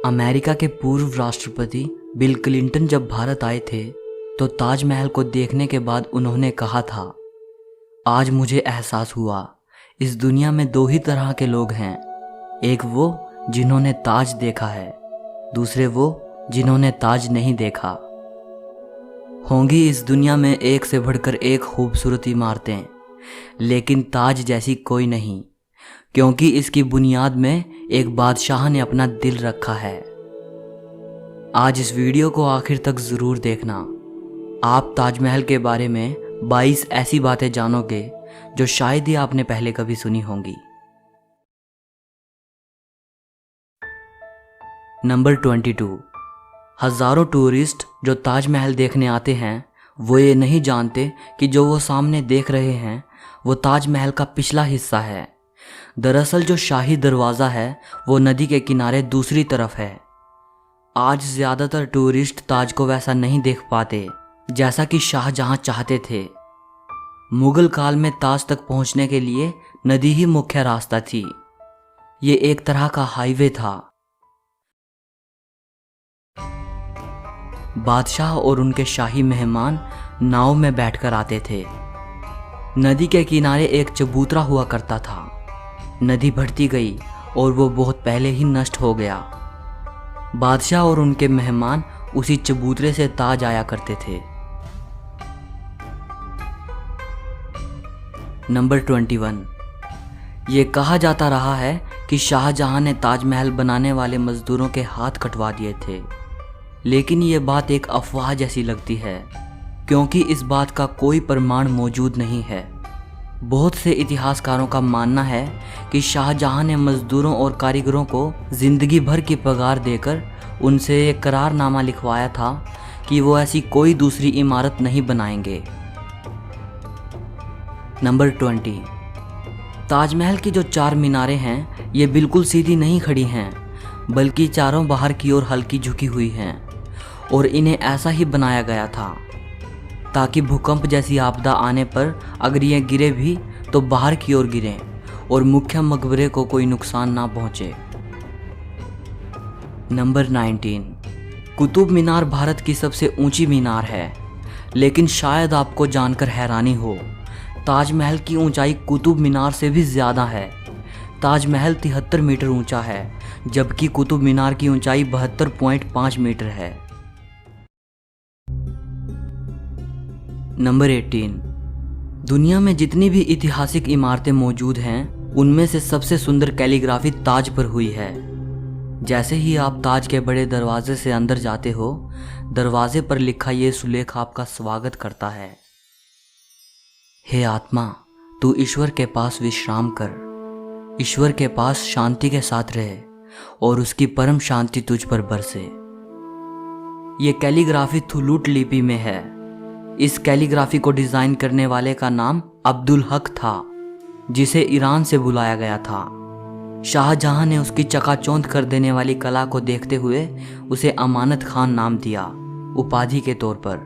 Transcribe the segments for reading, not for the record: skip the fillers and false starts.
America के पूर्व राष्ट्रपति बिल क्लिंटन जब भारत आए थे तो ताजमहल को देखने के बाद उन्होंने कहा था, आज मुझे एहसास हुआ इस दुनिया में दो ही तरह के लोग हैं, एक वो जिन्होंने ताज देखा है, दूसरे वो जिन्होंने ताज नहीं देखा। होंगी इस दुनिया में एक से बढ़कर एक खूबसूरत इमारतें, लेकिन ताज जैसी कोई नहीं, क्योंकि इसकी बुनियाद में एक बादशाह ने अपना दिल रखा है। आज इस वीडियो को आखिर तक ज़रूर देखना। आप ताजमहल के बारे में 22 ऐसी बातें जानोगे जो शायद ही आपने पहले कभी सुनी होंगी। नंबर 22। हज़ारों टूरिस्ट जो ताजमहल देखने आते हैं वो ये नहीं जानते कि जो वो सामने देख रहे हैं वो ताजमहल का पिछला हिस्सा है। दरअसल जो शाही दरवाज़ा है वो नदी के किनारे दूसरी तरफ है। आज ज़्यादातर टूरिस्ट ताज को वैसा नहीं देख पाते जैसा कि शाहजहां चाहते थे। मुगल काल में ताज तक पहुंचने के लिए नदी ही मुख्य रास्ता थी। ये एक तरह का हाईवे था। बादशाह और उनके शाही मेहमान नाव में बैठकर आते थे। नदी के किनारे एक चबूतरा हुआ करता था। नदी बढ़ती गई और वो बहुत पहले ही नष्ट हो गया। बादशाह और उनके मेहमान उसी चबूतरे से ताज आया करते थे। नंबर 21। ये कहा जाता रहा है कि शाहजहां ने ताजमहल बनाने वाले मजदूरों के हाथ कटवा दिए थे, लेकिन ये बात एक अफवाह जैसी लगती है क्योंकि इस बात का कोई प्रमाण मौजूद नहीं है। बहुत से इतिहासकारों का मानना है कि शाहजहां ने मजदूरों और कारीगरों को जिंदगी भर की पगार देकर उनसे एक करारनामा लिखवाया था कि वो ऐसी कोई दूसरी इमारत नहीं बनाएंगे। नंबर 20। ताजमहल की जो 4 मीनारें हैं ये बिल्कुल सीधी नहीं खड़ी हैं, बल्कि चारों बाहर की ओर हल्की झुकी हुई हैं और इन्हें ऐसा ही बनाया गया था ताकि भूकंप जैसी आपदा आने पर अगर ये गिरे भी तो बाहर की ओर गिरें और मुख्य मकबरे को कोई नुकसान ना पहुंचे। नंबर 19। कुतुब मीनार भारत की सबसे ऊंची मीनार है, लेकिन शायद आपको जानकर हैरानी हो, ताजमहल की ऊंचाई कुतुब मीनार से भी ज़्यादा है। ताजमहल 73 मीटर ऊंचा है, जबकि कुतुब मीनार की ऊंचाई 72.5 मीटर है। नंबर 18। दुनिया में जितनी भी ऐतिहासिक इमारतें मौजूद हैं उनमें से सबसे सुंदर कैलीग्राफी ताज पर हुई है। जैसे ही आप ताज के बड़े दरवाजे से अंदर जाते हो, दरवाजे पर लिखा ये सुलेख आपका स्वागत करता है, हे आत्मा, तू ईश्वर के पास विश्राम कर, ईश्वर के पास शांति के साथ रहे और उसकी परम शांति तुझ पर बरसे। ये कैलीग्राफी थुलूट लिपि में है। इस कैलीग्राफी को डिज़ाइन करने वाले का नाम अब्दुल हक था, जिसे ईरान से बुलाया गया था। शाहजहां ने उसकी चकाचौंध कर देने वाली कला को देखते हुए उसे अमानत खान नाम दिया, उपाधि के तौर पर।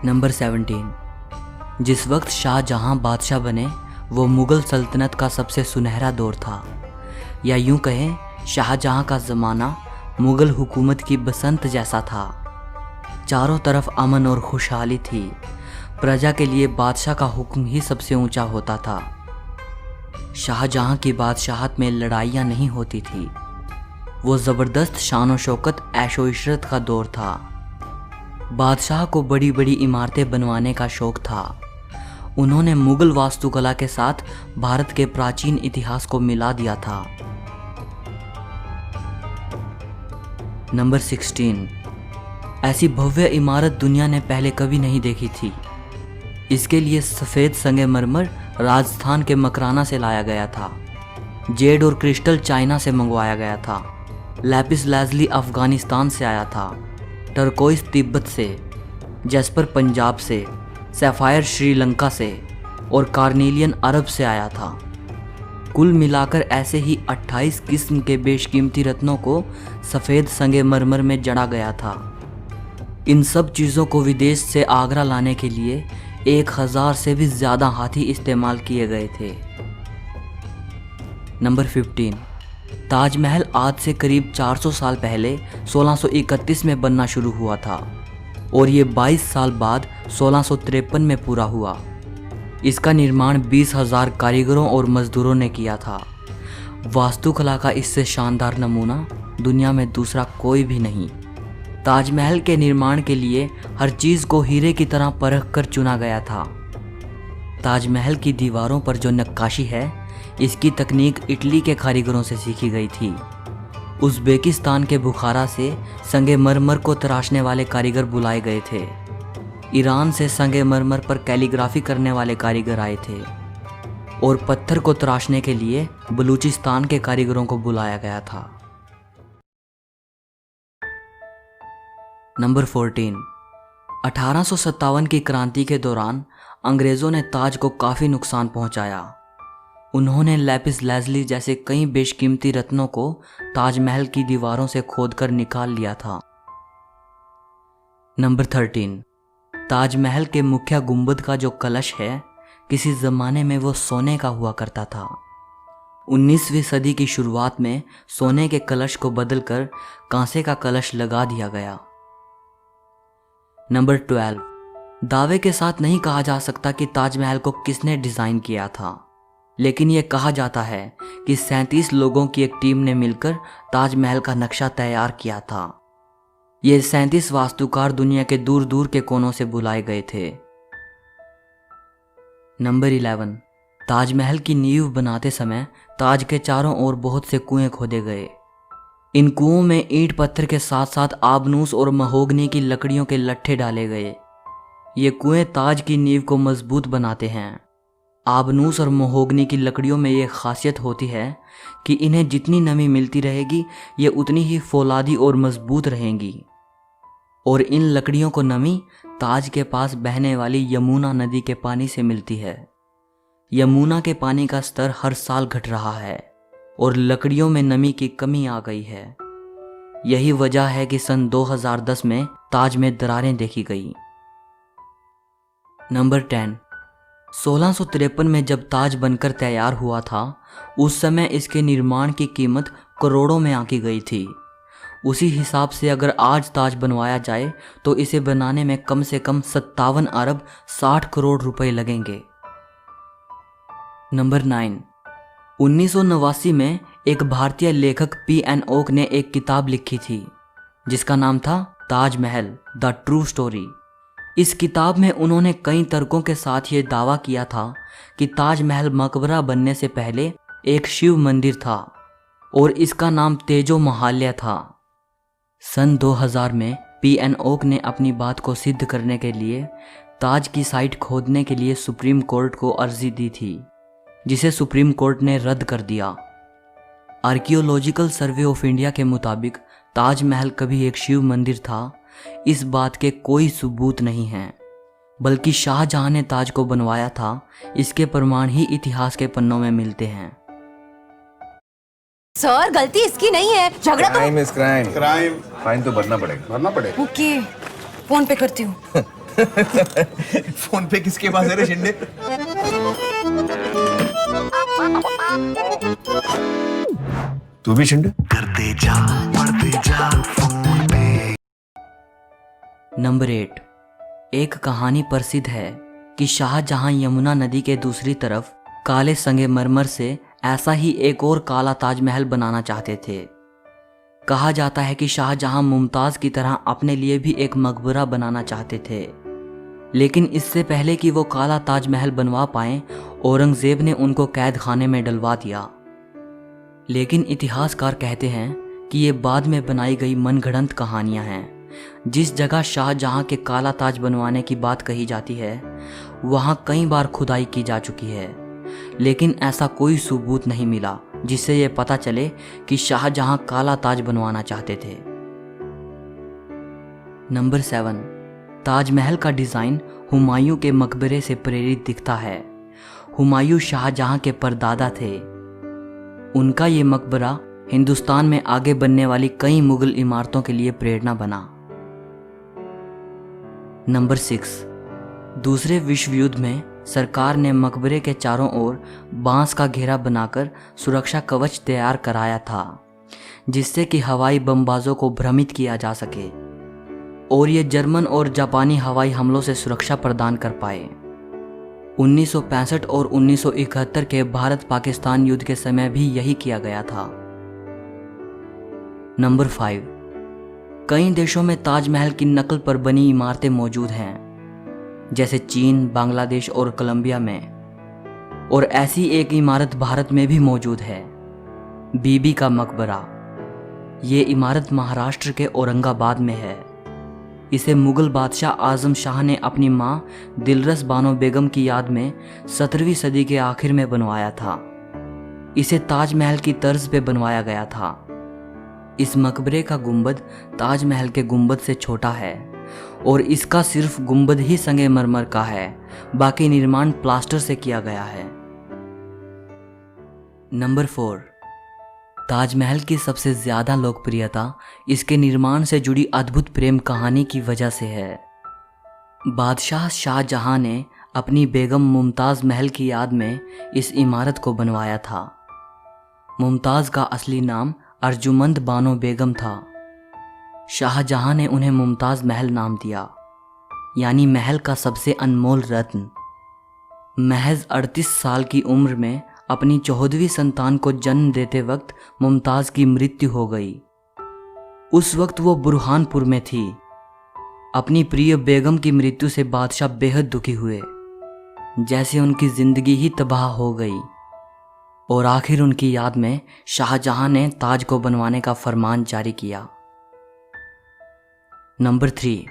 नंबर 17। जिस वक्त शाहजहां बादशाह बने वो मुग़ल सल्तनत का सबसे सुनहरा दौर था, या यूं कहें शाहजहां का ज़माना मुग़ल हुकूमत की बसंत जैसा था। चारों तरफ अमन और खुशहाली थी। प्रजा के लिए बादशाह का हुक्म ही सबसे ऊंचा होता था। शाहजहां की बादशाहत में लड़ाइयाँ नहीं होती थी। वो ज़बरदस्त शान व शौकत ऐशो इशरत का दौर था। बादशाह को बड़ी बड़ी इमारतें बनवाने का शौक़ था। उन्होंने मुग़ल वास्तुकला के साथ भारत के प्राचीन इतिहास को मिला दिया था। नंबर 16। ऐसी भव्य इमारत दुनिया ने पहले कभी नहीं देखी थी। इसके लिए सफ़ेद संगमरमर राजस्थान के मकराना से लाया गया था। जेड और क्रिस्टल चाइना से मंगवाया गया था। लैपिस लाजुली अफ़गानिस्तान से आया था। टर्कोइस तिब्बत से, जैस्पर पंजाब से, सैफायर श्रीलंका से और कार्नेलियन अरब से आया था। कुल मिलाकर ऐसे ही 28 किस्म के बेशकीमती रत्नों को सफ़ेद संगमरमर में जड़ा गया था। इन सब चीज़ों को विदेश से आगरा लाने के लिए 1000 से भी ज़्यादा हाथी इस्तेमाल किए गए थे। नंबर 15। ताजमहल आज से करीब 400 साल पहले 1631 में बनना शुरू हुआ था और ये 22 साल बाद 1653 में पूरा हुआ। इसका निर्माण 20,000 कारीगरों और मजदूरों ने किया था। वास्तुकला का इससे शानदार नमूना दुनिया में दूसरा कोई भी नहीं। ताजमहल के निर्माण के लिए हर चीज़ को हीरे की तरह परख कर चुना गया था। ताजमहल की दीवारों पर जो नक्काशी है, इसकी तकनीक इटली के कारीगरों से सीखी गई थी। उज़्बेकिस्तान के बुखारा से संगमरमर को तराशने वाले कारीगर बुलाए गए थे। ईरान से संगमरमर पर कैलीग्राफी करने वाले कारीगर आए थे और पत्थर को तराशने के लिए बलूचिस्तान के कारीगरों को बुलाया गया था। नंबर 14। 1857 की क्रांति के दौरान अंग्रेज़ों ने ताज को काफ़ी नुकसान पहुंचाया। उन्होंने लैपिस लाजुली जैसे कई बेशकीमती रत्नों को ताजमहल की दीवारों से खोदकर निकाल लिया था। नंबर 13। ताजमहल के मुख्य गुंबद का जो कलश है, किसी ज़माने में वो सोने का हुआ करता था। 19वीं सदी की शुरुआत में सोने के कलश को बदलकर कांसे का कलश लगा दिया गया। नंबर 12। दावे के साथ नहीं कहा जा सकता कि ताजमहल को किसने डिज़ाइन किया था, लेकिन यह कहा जाता है कि 37 लोगों की एक टीम ने मिलकर ताजमहल का नक्शा तैयार किया था। ये 37 वास्तुकार दुनिया के दूर दूर के कोनों से बुलाए गए थे। नंबर 11। ताजमहल की नींव बनाते समय ताज के चारों ओर बहुत से कुएं खोदे गए। इन कुओं में ईंट पत्थर के साथ साथ आबनूस और महोगनी की लकड़ियों के लट्ठे डाले गए। ये कुएं ताज की नींव को मजबूत बनाते हैं। आबनूस और महोगनी की लकड़ियों में ये खासियत होती है कि इन्हें जितनी नमी मिलती रहेगी, ये उतनी ही फौलादी और मजबूत रहेंगी। और इन लकड़ियों को नमी ताज के पास बहने वाली यमुना नदी के पानी से मिलती है। यमुना के पानी का स्तर हर साल घट रहा है और लकड़ियों में नमी की कमी आ गई है। यही वजह है कि सन 2010 में ताज में दरारें देखी गई। नंबर 10। 1653 में जब ताज बनकर तैयार हुआ था, उस समय इसके निर्माण की कीमत करोड़ों में आंकी गई थी। उसी हिसाब से अगर आज ताज बनवाया जाए तो इसे बनाने में कम से कम 57 अरब 60 करोड़ रुपए लगेंगे। नंबर 9। 1989 में एक भारतीय लेखक P.N. ओक ने एक किताब लिखी थी जिसका नाम था ताजमहल द ट्रू स्टोरी। इस किताब में उन्होंने कई तर्कों के साथ ये दावा किया था कि ताजमहल मकबरा बनने से पहले एक शिव मंदिर था और इसका नाम तेजो महाल्या था। सन 2000 में P.N. ओक ने अपनी बात को सिद्ध करने के लिए ताज की साइट खोदने के लिए सुप्रीम कोर्ट को अर्जी दी थी, जिसे सुप्रीम कोर्ट ने रद्द कर दिया। आर्कियोलॉजिकल सर्वे ऑफ इंडिया के मुताबिक ताजमहल कभी एक शिव मंदिर था, इस बात के कोई सबूत नहीं हैं, बल्कि शाहजहां ने ताज को बनवाया था, इसके प्रमाण ही इतिहास के पन्नों में मिलते हैं। सर, गलती इसकी नहीं है, झगड़ा तो crime is crime. Crime fine तो भरना पड़ेगा। ओके, फोन पे करती हूँ। फोन पे किसके पास है रे शिंदे? तू भी शिंदे? करते जा पढ़ते जा फोन पे। नंबर 8। एक कहानी प्रसिद्ध है कि शाहजहां यमुना नदी के दूसरी तरफ काले संगमरमर से ऐसा ही एक और काला ताजमहल बनाना चाहते थे। कहा जाता है कि शाहजहां मुमताज की तरह अपने लिए भी एक मकबरा बनाना चाहते थे, लेकिन इससे पहले कि वो काला ताजमहल बनवा पाएं, औरंगजेब ने उनको कैद खाने में डलवा दिया। लेकिन इतिहासकार कहते हैं कि ये बाद में बनाई गई मनगढ़ंत कहानियां हैं। जिस जगह शाहजहां के काला ताज बनवाने की बात कही जाती है, वहां कई बार खुदाई की जा चुकी है, लेकिन ऐसा कोई सबूत नहीं मिला जिससे यह पता चले कि शाहजहां काला ताज बनवाना चाहते थे। नंबर 7। ताजमहल का डिज़ाइन हुमायूं के मकबरे से प्रेरित दिखता है। हुमायूं शाहजहां के परदादा थे। उनका ये मकबरा हिंदुस्तान में आगे बनने वाली कई मुगल इमारतों के लिए प्रेरणा बना। नंबर 6। दूसरे विश्व युद्ध में सरकार ने मकबरे के चारों ओर बांस का घेरा बनाकर सुरक्षा कवच तैयार कराया था, जिससे कि हवाई बमबाजों को भ्रमित किया जा सके और ये जर्मन और जापानी हवाई हमलों से सुरक्षा प्रदान कर पाए। 1965 और 1971 के भारत पाकिस्तान युद्ध के समय भी यही किया गया था। नंबर 5, कई देशों में ताजमहल की नकल पर बनी इमारतें मौजूद हैं, जैसे चीन, बांग्लादेश और कोलंबिया में। और ऐसी एक इमारत भारत में भी मौजूद है, बीबी का मकबरा। ये इमारत महाराष्ट्र के औरंगाबाद में है। इसे मुगल बादशाह आजम शाह ने अपनी मां दिलरस बानो बेगम की याद में 17वीं सदी के आखिर में बनवाया था। इसे ताजमहल की तर्ज पे बनवाया गया था। इस मकबरे का गुंबद ताजमहल के गुंबद से छोटा है और इसका सिर्फ गुंबद ही संगमरमर का है, बाकी निर्माण प्लास्टर से किया गया है। नंबर 4, ताजमहल की सबसे ज्यादा लोकप्रियता इसके निर्माण से जुड़ी अद्भुत प्रेम कहानी की वजह से है। बादशाह शाहजहां ने अपनी बेगम मुमताज महल की याद में इस इमारत को बनवाया था। मुमताज का असली नाम अर्जुमंद बानो बेगम था। शाहजहां ने उन्हें मुमताज महल नाम दिया, यानी महल का सबसे अनमोल रत्न। महज 38 साल की उम्र में अपनी 14वीं संतान को जन्म देते वक्त मुमताज की मृत्यु हो गई। उस वक्त वो बुरहानपुर में थी। अपनी प्रिय बेगम की मृत्यु से बादशाह बेहद दुखी हुए, जैसे उनकी जिंदगी ही तबाह हो गई। और आखिर उनकी याद में शाहजहां ने ताज को बनवाने का फरमान जारी किया। नंबर 3,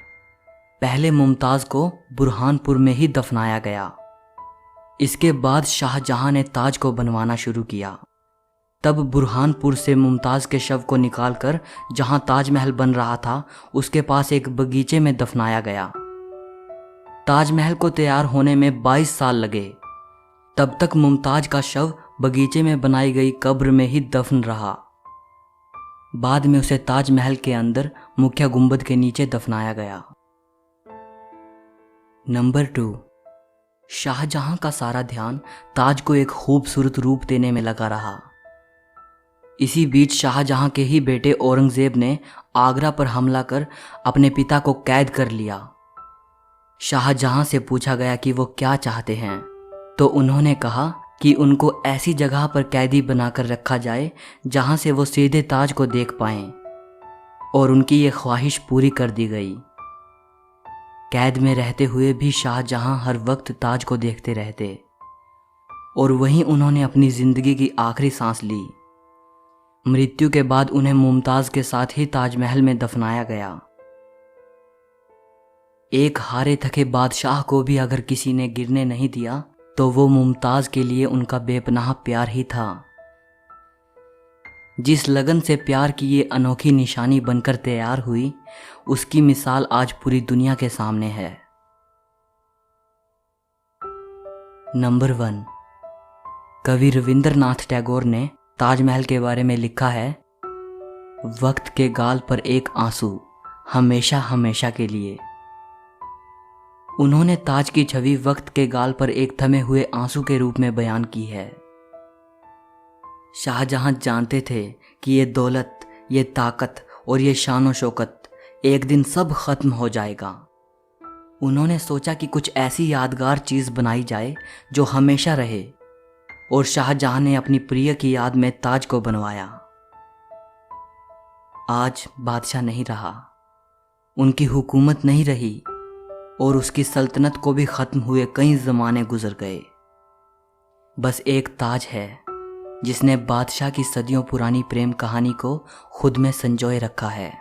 पहले मुमताज को बुरहानपुर में ही दफनाया गया। इसके बाद शाहजहां ने ताज को बनवाना शुरू किया। तब बुरहानपुर से मुमताज के शव को निकालकर जहां ताजमहल बन रहा था उसके पास एक बगीचे में दफनाया गया। ताजमहल को तैयार होने में 22 साल लगे। तब तक मुमताज का शव बगीचे में बनाई गई कब्र में ही दफन रहा। बाद में उसे ताजमहल के अंदर मुख्य गुंबद के नीचे दफनाया गया। नंबर 2, शाहजहां का सारा ध्यान ताज को एक खूबसूरत रूप देने में लगा रहा। इसी बीच शाहजहां के ही बेटे औरंगजेब ने आगरा पर हमला कर अपने पिता को कैद कर लिया। शाहजहां से पूछा गया कि वो क्या चाहते हैं, तो उन्होंने कहा कि उनको ऐसी जगह पर कैदी बनाकर रखा जाए जहां से वो सीधे ताज को देख पाएं, और उनकी ये ख्वाहिश पूरी कर दी गई। कैद में रहते हुए भी शाहजहां हर वक्त ताज को देखते रहते और वहीं उन्होंने अपनी जिंदगी की आखिरी सांस ली। मृत्यु के बाद उन्हें मुमताज के साथ ही ताजमहल में दफनाया गया। एक हारे थके बादशाह को भी अगर किसी ने गिरने नहीं दिया तो वो मुमताज के लिए उनका बेपनाह प्यार ही था। जिस लगन से प्यार की ये अनोखी निशानी बनकर तैयार हुई, उसकी मिसाल आज पूरी दुनिया के सामने है। नंबर 1, कवि रविंद्रनाथ टैगोर ने ताजमहल के बारे में लिखा है, वक्त के गाल पर एक आंसू, हमेशा हमेशा के लिए। उन्होंने ताज की छवि वक्त के गाल पर एक थमे हुए आंसू के रूप में बयान की है। शाहजहां जानते थे कि ये दौलत, ये ताकत और ये शान शौकत एक दिन सब खत्म हो जाएगा। उन्होंने सोचा कि कुछ ऐसी यादगार चीज़ बनाई जाए जो हमेशा रहे, और शाहजहां ने अपनी प्रिय की याद में ताज को बनवाया। आज बादशाह नहीं रहा, उनकी हुकूमत नहीं रही और उसकी सल्तनत को भी ख़त्म हुए कई ज़माने गुजर गए। बस एक ताज है जिसने बादशाह की सदियों पुरानी प्रेम कहानी को खुद में संजोए रखा है।